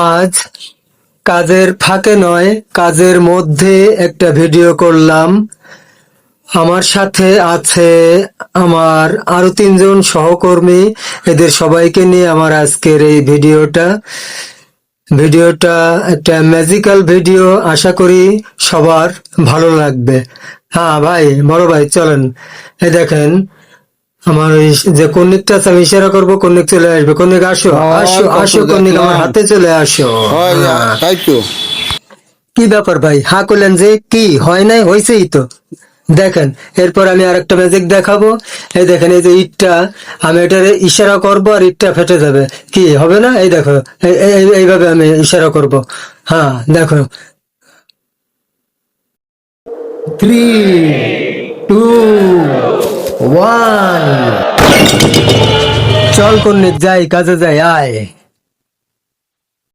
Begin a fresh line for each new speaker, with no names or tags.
আজ কাজের ফাঁকে নয়, কাজের মধ্যে একটা ভিডিও করলাম। আমার সাথে আছে আমার আরো 3জন সহকর্মী। এদের সবাইকে নিয়ে আমার আজকের এই ভিডিওটা একটা ম্যাজিক্যাল ভিডিও। আশা করি সবার ভালো লাগবে। হ্যাঁ ভাই, বড় ভাই, চলেন। এই দেখেন, আমার ওই যে কন্যিকটা আছে, আমি ইশারা করবো, কন্যিক চলে আসবে। কন্যিক আসো, আসো, আসো, কন্যিক আমার হাতে চলে আসো। হ্যাঁ।
তাই তো।
কি ব্যাপার ভাই, হ্যাঁ করলেন যে? কি হয় নাই? হয়েছেই তো। দেখেন, এরপর আমি আর একটা ম্যাজিক দেখাবো। এই দেখেন, এই যে ইটটা, আমি এটার ইশারা করবো আর ইটটা ফেটে যাবে। কি হবে না? এই দেখো, এইভাবে আমি ইশারা করব। হ্যাঁ দেখো, 3, 2, 1। চল কন্যা, যাই কাজে, যাই, আয়।